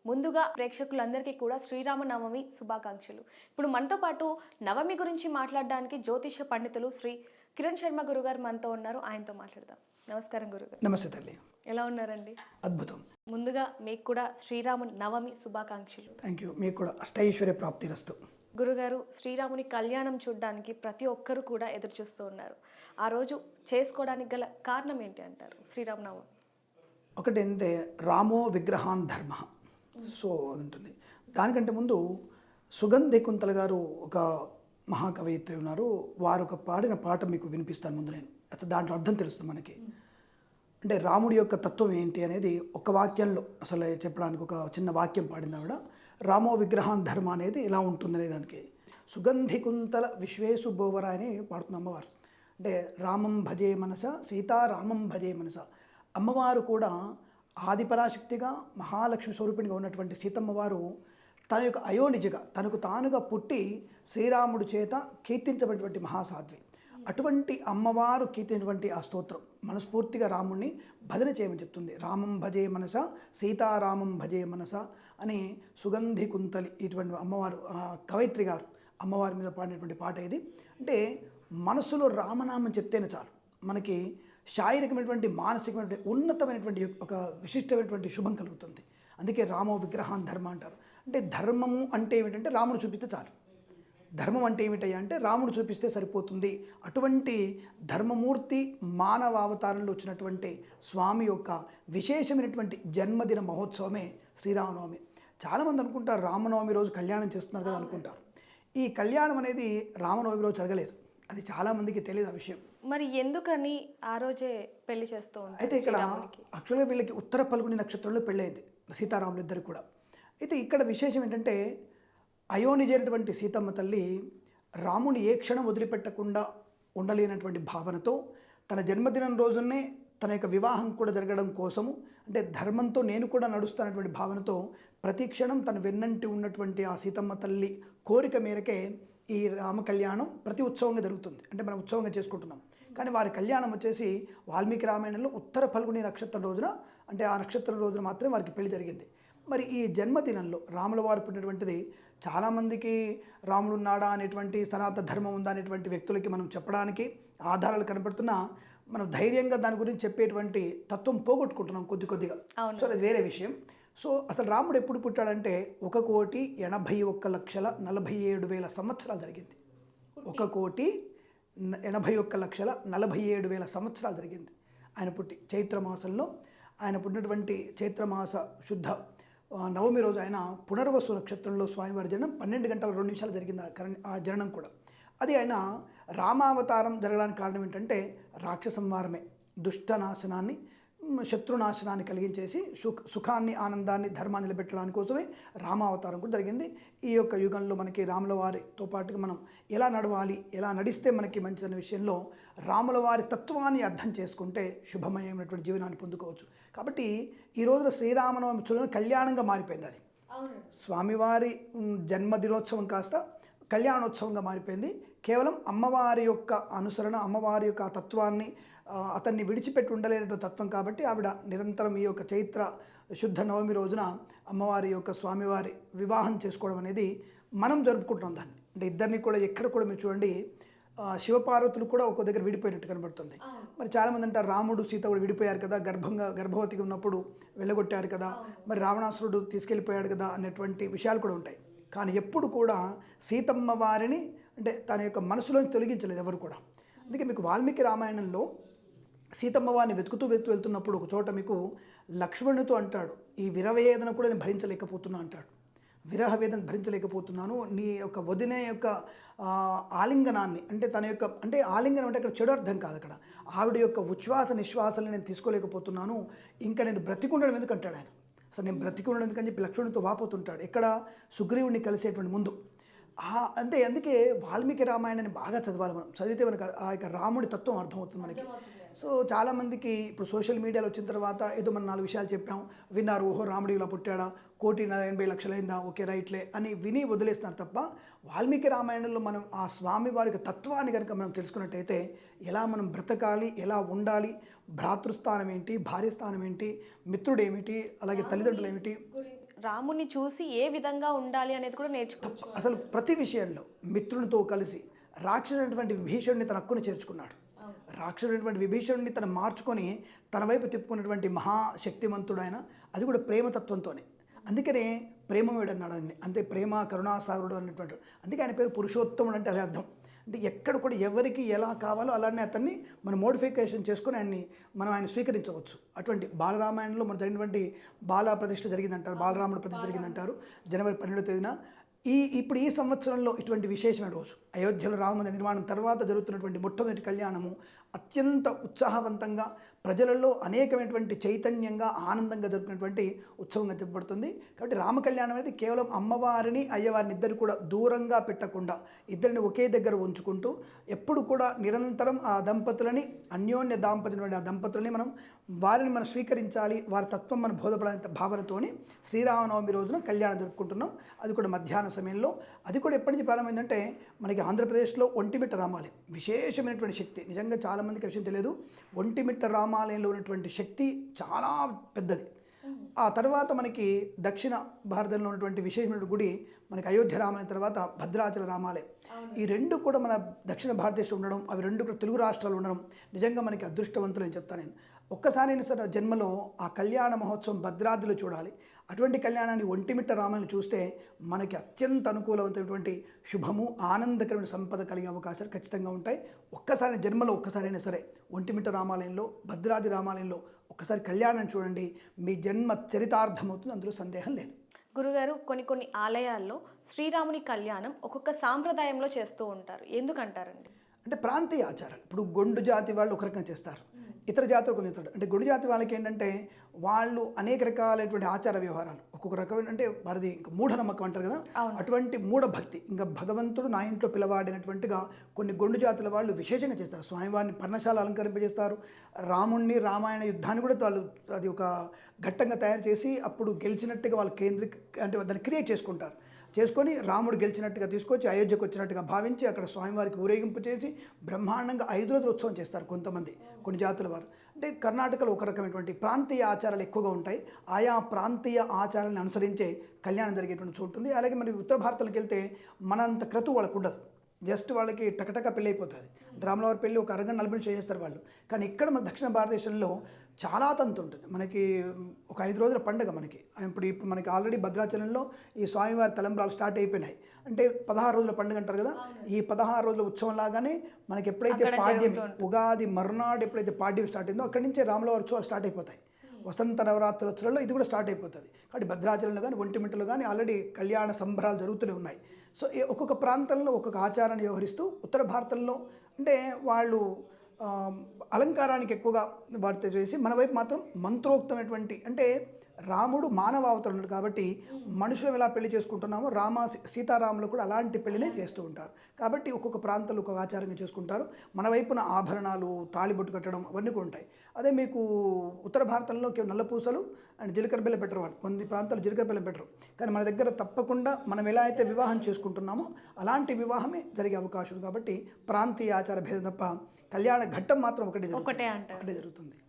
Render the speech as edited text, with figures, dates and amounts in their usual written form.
ముందుగా ప్రేక్షకులందరికీ కూడా శ్రీరామనవమి శుభాకాంక్షలు. ఇప్పుడు మనతో పాటు నవమి గురించి మాట్లాడడానికి జ్యోతిష పండితులు శ్రీ కిరణ్ శర్మ గురుగారు మనతో ఉన్నారు. ఆయనతో మాట్లాడదాం. నమస్కారం గురుగారు. నమస్తే తల్లి. ఎలా ఉన్నారండి? అద్భుతం. ముందుగా మీకు కూడా శ్రీరామ నవమి శుభాకాంక్షలు. Thank you. మీకు కూడా అష్టైశ్వర్య ప్రాప్తిరస్తు. గురుగారు, శ్రీరాముని కళ్యాణం చూడడానికి ప్రతి ఒక్కరు కూడా ఎదురు చూస్తూ ఉన్నారు. ఆ రోజు చేసుకోవడానికి గల కారణం ఏంటి అంటారు? శ్రీరామనవమి ఒకటి ఏంటంటే రామో విగ్రహాన్ ధర్మ. సో ఉంటుంది. దానికంటే ముందు సుగంధి కుంతల గారు ఒక మహాకవయిత్రి ఉన్నారు. వారు ఒక పాడిన పాట మీకు వినిపిస్తాను ముందు. నేను అసలు దాంట్లో అర్థం తెలుస్తుంది మనకి. అంటే రాముడి యొక్క తత్వం ఏంటి అనేది ఒక వాక్యంలో అసలు చెప్పడానికి ఒక చిన్న వాక్యం పాడింది ఆవిడ. రామో విగ్రహాన్ ధర్మ అనేది ఇలా ఉంటుందనే దానికి సుగంధి కుంతల విశ్వేశు బోవర అని పాడుతున్న అమ్మవారు. అంటే రామం భజే మనస, సీతారామం భజే మనస. అమ్మవారు కూడా ఆదిపరాశక్తిగా మహాలక్ష్మి స్వరూపిణిగా ఉన్నటువంటి సీతమ్మవారు తన యొక్క అయోనిజగా తనకు తానుగా పుట్టి శ్రీరాముడి చేత కీర్తించబడినటువంటి మహాసాధ్వి. అటువంటి అమ్మవారు కీర్తించినటువంటి ఆ స్తోత్రం మనస్ఫూర్తిగా రాముణ్ణి భజన చేయమని చెప్తుంది. రామం భజే మనస, సీతారామం భజే మనస అని సుగంధి కుంతలి ఇటువంటి అమ్మవారు కవయిత్రి గారు అమ్మవారి మీద పాడినటువంటి పాట ఇది. అంటే మనసులో రామనామం చెప్తేనే చాలు మనకి శారీరకమైనటువంటి మానసికమైనటువంటి ఉన్నతమైనటువంటి ఒక విశిష్టమైనటువంటి శుభం కలుగుతుంది. అందుకే రామో విగ్రహాన్ ధర్మ అంటారు. అంటే ధర్మము అంటే ఏమిటంటే రాముడు చూపిస్తే చాలు. ధర్మం అంటే ఏమిటయ్యా అంటే రాముడు చూపిస్తే సరిపోతుంది. అటువంటి ధర్మమూర్తి మానవ అవతారంలో వచ్చినటువంటి స్వామి యొక్క విశేషమైనటువంటి జన్మదిన మహోత్సవమే శ్రీరామనవమి. చాలామంది అనుకుంటారు రామనవమి రోజు కళ్యాణం చేస్తున్నారు కదా అనుకుంటారు. ఈ కళ్యాణం అనేది రామనవమి రోజు జరగలేదు. అది చాలామందికి తెలియదు ఆ విషయం. మరి ఎందుకని ఆ రోజే పెళ్లి చేస్తూ ఉంటారు? అయితే ఇక్కడ యాక్చువల్గా వీళ్ళకి ఉత్తర పల్గుని నక్షత్రంలో పెళ్ళయింది సీతారాములు ఇద్దరు కూడా. అయితే ఇక్కడ విశేషం ఏంటంటే అయోనిజైనటువంటి సీతమ్మ తల్లి రాముని ఏ క్షణం వదిలిపెట్టకుండా ఉండలేనటువంటి భావనతో తన జన్మదినం రోజునే తన యొక్క వివాహం కూడా జరగడం కోసము, అంటే ధర్మంతో నేను కూడా నడుస్తున్నటువంటి భావనతో ప్రతి క్షణం తన వెన్నంటి ఉన్నటువంటి ఆ సీతమ్మ తల్లి కోరిక మేరకే ఈ రామ కళ్యాణం ప్రతి ఉత్సవంగా జరుగుతుంది. అంటే మనం ఉత్సవంగా చేసుకుంటున్నాం. కానీ వారి కళ్యాణం వచ్చేసి వాల్మీకి రామాయణంలో ఉత్తర ఫల్గుని నక్షత్రం రోజున, అంటే ఆ నక్షత్రం రోజున మాత్రమే వారికి పెళ్లి జరిగింది. మరి ఈ జన్మదినంలో రాముల వారు పుట్టినటువంటిది చాలామందికి రాముడు ఉన్నాడా అనేటువంటి సనాతన ధర్మం ఉందా అనేటువంటి వ్యక్తులకి మనం చెప్పడానికి ఆధారాలు కనపడుతున్నా మనం ధైర్యంగా దాని గురించి చెప్పేటువంటి తత్వం పోగొట్టుకుంటున్నాం కొద్ది కొద్దిగా. సో అది వేరే విషయం. సో అసలు రాముడు ఎప్పుడు పుట్టాడంటే 1,81,47,000 సంవత్సరాలు జరిగింది. 1,81,47,000 సంవత్సరాలు జరిగింది ఆయన పుట్టి. చైత్రమాసంలో ఆయన పుట్టినటువంటి చైత్రమాస శుద్ధ నవమి రోజు ఆయన పునర్వసు నక్షత్రంలో స్వామివారి జననం 12 గంటల 2 నిమిషాలు జరిగింది ఆ జననం కూడా. అది ఆయన రామావతారం జరగడానికి కారణం ఏంటంటే రాక్షస సంహారమే, దుష్టనాశనాన్ని శత్రునాశనాన్ని కలిగించేసి సుఖాన్ని ఆనందాన్ని ధర్మాన్ని నిలబెట్టడానికి కోసమే రామావతారం కూడా జరిగింది. ఈ యొక్క యుగంలో మనకి రాముల వారితో పాటుగా మనం ఎలా నడవాలి, ఎలా నడిస్తే మనకి మంచిదనే విషయంలో రాముల వారి తత్వాన్ని అర్థం చేసుకుంటే శుభమయమైనటువంటి జీవనాన్ని పొందుకోవచ్చు. కాబట్టి ఈ రోజున శ్రీరామనవమి చూడని కళ్యాణంగా మారిపోయింది. అది స్వామివారి జన్మదినోత్సవం కాస్త కళ్యాణోత్సవంగా మారిపోయింది. కేవలం అమ్మవారి యొక్క అనుసరణ, అమ్మవారి యొక్క తత్వాన్ని అతన్ని విడిచిపెట్టి ఉండలేనటువంటి తత్వం కాబట్టి ఆవిడ నిరంతరం ఈ యొక్క చైత్ర శుద్ధ నవమి రోజున అమ్మవారి యొక్క స్వామివారి వివాహం చేసుకోవడం అనేది మనం జరుపుకుంటున్నాం దాన్ని. అంటే ఇద్దరిని కూడా ఎక్కడ కూడా మీరు చూడండి శివపార్వతులు కూడా ఒక దగ్గర విడిపోయినట్టు కనబడుతుంది. మరి చాలామంది అంటారు రాముడు సీత కూడా విడిపోయారు కదా, గర్భవతిగా ఉన్నప్పుడు వెళ్ళగొట్టారు కదా, మరి రావణాసురుడు తీసుకెళ్ళిపోయాడు కదా అనేటువంటి విషయాలు కూడా ఉంటాయి. కానీ ఎప్పుడు కూడా సీతమ్మ వారిని అంటే తన యొక్క మనసులోంచి తొలగించలేదు ఎవరు కూడా. అందుకే మీకు వాల్మీకి రామాయణంలో సీతమ్మ వారిని వెతుకుతూ వెళ్తున్నప్పుడు ఒక చోట మీకు లక్ష్మణుడితో అంటాడు, ఈ విరవేదన కూడా నేను భరించలేకపోతున్నా అంటాడు. విరహ వేదన భరించలేకపోతున్నాను, నీ యొక్క వదిన యొక్క ఆలింగనాన్ని, అంటే తన యొక్క అంటే ఆలింగనం అంటే అక్కడ చెడు అర్థం కాదు, అక్కడ ఆవిడ యొక్క ఉచ్ఛ్వాస నిశ్వాసాలను నేను తీసుకోలేకపోతున్నాను, ఇంకా నేను బ్రతికుండడం ఎందుకు అంటాడు ఆయన. అసలు నేను బ్రతికుండడం ఎందుకని చెప్పి లక్ష్మణుడితో వాపోతుంటాడు ఎక్కడ సుగ్రీవుడిని కలిసేటువంటి ముందు. అందుకే వాల్మీకి రామాయణాన్ని బాగా చదవాలి మనం. చదివితే మనకు ఆ యొక్క రాముడి తత్వం అర్థమవుతుంది మనకి. సో చాలామందికి ఇప్పుడు సోషల్ మీడియాలో వచ్చిన తర్వాత ఏదో మనం 4 విషయాలు చెప్పాం, విన్నారు, ఓహో రాముడు ఇలా పుట్టాడా, 1,80,00,000 అయిందా, ఓకే రైట్లే అని విని వదిలేస్తున్నారు తప్ప వాల్మీకి రామాయణంలో మనం ఆ స్వామి వారి తత్వాన్ని కనుక మనం తెలుసుకున్నట్టయితే ఎలా మనం బ్రతకాలి, ఎలా ఉండాలి, భ్రాతృస్థానం ఏంటి, భార్య స్థానం ఏంటి, మిత్రుడు ఏమిటి, అలాగే తల్లిదండ్రులు ఏమిటి, రాముని చూసి ఏ విధంగా ఉండాలి అనేది కూడా నేర్చుకోవచ్చు. అసలు ప్రతి విషయంలో మిత్రునితో కలిసి రాక్షసుడైనటువంటి విభీషణుడిని తన హక్కును చేర్చుకున్నాడు. రాక్షసుడైనటువంటి విభీషణుడిని తను మార్చుకొని తన వైపు తిప్పుకున్నటువంటి మహాశక్తిమంతుడు ఆయన, అది కూడా ప్రేమతత్వంతోనే. అందుకనే ప్రేమమేడు అన్నాడు ఆయన్ని. అంతే, ప్రేమ కరుణాసాగరుడు అన్నటువంటి. అందుకే ఆయన పేరు పురుషోత్తముడు అంటే అదే అర్థం. అంటే ఎక్కడ కూడా ఎవరికి ఎలా కావాలో అలానే అతన్ని మనం మోడిఫికేషన్ చేసుకొని ఆయన స్వీకరించవచ్చు. అటువంటి బాలరామాయణంలో మన జరిగినటువంటి బాల ప్రతిష్ఠ జరిగిందంటారు, బాలరాముడు ప్రతిష్ఠ జరిగిందంటారు జనవరి 12వ తేదీన. ఇప్పుడు ఈ సంవత్సరంలో ఇటువంటి విశేషమైన రోజు, అయోధ్యలో రామమందిర నిర్మాణం తర్వాత జరుగుతున్నటువంటి మొట్టమొదటి కళ్యాణము అత్యంత ఉత్సాహవంతంగా ప్రజలలో అనేకమైనటువంటి చైతన్యంగా ఆనందంగా జరుపుకున్నటువంటి ఉత్సవంగా చెప్పబడుతుంది. కాబట్టి రామ కళ్యాణం అనేది కేవలం అమ్మవారిని అయ్యవారిని ఇద్దరు కూడా దూరంగా పెట్టకుండా ఇద్దరిని ఒకే దగ్గర ఉంచుకుంటూ ఎప్పుడు కూడా నిరంతరం ఆ దంపతులని, అన్యోన్య దాంపత్యులైన ఆ దంపతులని వారిని మనం స్వీకరించాలి, వారి తత్వం మన బోధపడే భావనతోని శ్రీరామనవమి రోజున కళ్యాణం జరుపుకుంటున్నాం. అది కూడా మధ్యాహ్న సమయంలో. అది కూడా ఎప్పటి నుంచి ప్రారంభమైందంటే మనకి ఆంధ్రప్రదేశ్లో ఒంటిమిట్ట రామాలయం విశేషమైనటువంటి శక్తి. నిజంగా చాలామందికి విషయం తెలియదు. ఒంటిమిట్ట రామాలయంలో ఉన్నటువంటి శక్తి చాలా పెద్దది. ఆ తర్వాత మనకి దక్షిణ భారతంలో ఉన్నటువంటి విశేషమైన గుడి మనకి అయోధ్య రామాలయం తర్వాత భద్రాచల రామాలయం. ఈ రెండు కూడా మన దక్షిణ భారతదేశంలో ఉండడం, అవి రెండు కూడా తెలుగు రాష్ట్రాలు ఉండడం నిజంగా మనకి అదృష్టవంతులు అని చెప్తాను నేను. ఒక్కసారైనా సరే జన్మలో ఆ కళ్యాణ మహోత్సవం భద్రాద్రిలో చూడాలి. అటువంటి కళ్యాణాన్ని ఒంటిమిట్ట రామాయణం చూస్తే మనకి అత్యంత అనుకూలమైనటువంటి శుభము, ఆనందకరమైన సంపద కలిగే అవకాశాలు ఖచ్చితంగా ఉంటాయి. ఒక్కసారి జన్మలో ఒక్కసారైనా సరే ఒంటిమిట్ట రామాలయంలో, భద్రాద్రి రామాలయంలో ఒక్కసారి కళ్యాణం చూడండి, మీ జన్మ చరితార్థమవుతుంది, అందులో సందేహం లేదు. గురుగారు, కొన్ని ఆలయాల్లో శ్రీరాముని కళ్యాణం ఒక్కొక్క సాంప్రదాయంలో చేస్తూ ఉంటారు, ఎందుకంటారండి? అంటే ప్రాంతీయ ఆచారాలు. ఇప్పుడు గొండు జాతి వాళ్ళు ఒక రకంగా చేస్తారు, ఇతర జాతులు కొన్ని చేస్తారు. అంటే గొండు జాతి వాళ్ళకి ఏంటంటే వాళ్ళు అనేక రకాలైనటువంటి ఆచార వ్యవహారాలు, ఒక్కొక్క రకమైన, అంటే వారిది ఇంకా మూఢనమ్మకం అంటారు కదా, అటువంటి మూఢభక్తి, ఇంకా భగవంతుడు నా ఇంట్లో పిలవాడినటువంటిగా కొన్ని గొండు జాతుల వాళ్ళు విశేషంగా చేస్తారు. స్వామివారిని పర్ణశాల అలంకరింపజేస్తారు. రాముణ్ణి, రామాయణ యుద్ధాన్ని కూడా వాళ్ళు అది ఒక ఘట్టంగా తయారు చేసి అప్పుడు గెలిచినట్టుగా వాళ్ళు అంటే దాన్ని క్రియేట్ చేసుకొని రాముడు గెలిచినట్టుగా తీసుకొచ్చి అయోధ్యకు వచ్చినట్టుగా భావించి అక్కడ స్వామివారికి ఊరేగింపు చేసి బ్రహ్మాండంగా 5 రోజులు ఉత్సవం చేస్తారు కొంతమంది, కొన్ని జాతుల వారు. అంటే కర్ణాటకలో ఒక రకమైనటువంటి ప్రాంతీయ ఆచారాలు ఎక్కువగా ఉంటాయి. ఆయా ప్రాంతీయ ఆచారాలను అనుసరించే కళ్యాణం జరిగేటువంటి చోటు ఉంది. అలాగే మరి ఉత్తర భారతంలోకి వెళ్తే మనంత క్రతువు వాళ్ళకు ఉండదు. జస్ట్ వాళ్ళకి టకటక పెళ్ళి అయిపోతుంది. రాములవారి పెళ్ళి ఒక అరగంట 40 నిమిషాలు చేస్తారు వాళ్ళు. కానీ ఇక్కడ మన దక్షిణ భారతదేశంలో చాలా తంతు ఉంటుంది. మనకి ఒక 5 రోజుల పండుగ మనకి. ఇప్పుడు మనకి ఆల్రెడీ భద్రాచలంలో ఈ స్వామివారి తలంబ్రాలు స్టార్ట్ అయిపోయినాయి. అంటే 16 రోజుల పండుగ అంటారు కదా, ఈ 16 రోజుల ఉత్సవం లాగానే మనకి ఎప్పుడైతే పాడ్యం, ఉగాది మర్నాడు ఎప్పుడైతే పాడ్యం స్టార్ట్ అయిందో అక్కడి నుంచే రాములవారి ఉత్సవాలు స్టార్ట్ అయిపోతాయి. వసంత నవరాత్రులలో ఇది కూడా స్టార్ట్ అయిపోతుంది. కాబట్టి భద్రాచలంలో కానీ ఒంటిమిట్టలో కానీ ఆల్రెడీ కళ్యాణ సంబరాలు జరుగుతూనే ఉన్నాయి. సో ఒక్కొక్క ప్రాంతంలో ఒక్కొక్క ఆచారాన్ని వ్యవహరిస్తూ ఉత్తర భారతంలో అంటే వాళ్ళు అలంకారానికి ఎక్కువగా వాడితే చేసి, మన వైపు మాత్రం మంత్రోక్తమైనటువంటి, అంటే రాముడు మానవ అవతరణుడు కాబట్టి మనుషులు ఎలా పెళ్లి చేసుకుంటున్నామో సీతారాములు కూడా అలాంటి పెళ్లినే చేస్తూ ఉంటారు. కాబట్టి ఒక్కొక్క ప్రాంతాలు ఒక్కొక్క ఆచారంగా చేసుకుంటారు. మన వైపున ఆభరణాలు, తాళిబొట్టు కట్టడం అవన్నీ కూడా ఉంటాయి. అదే మీకు ఉత్తర భారతంలో నల్లపూసలు అండ్ జీలకర్ర బెల్లం పెట్టరు వాళ్ళు. కొన్ని ప్రాంతాలు జీలకర్ర బెల్లం పెట్టరు. కానీ మన దగ్గర తప్పకుండా మనం ఎలా అయితే వివాహం చేసుకుంటున్నామో అలాంటి వివాహమే జరిగే అవకాశం. కాబట్టి ప్రాంతీయ ఆచార భేదం తప్ప కళ్యాణ ఘట్టం మాత్రం ఒకటే జరుగుతుంది.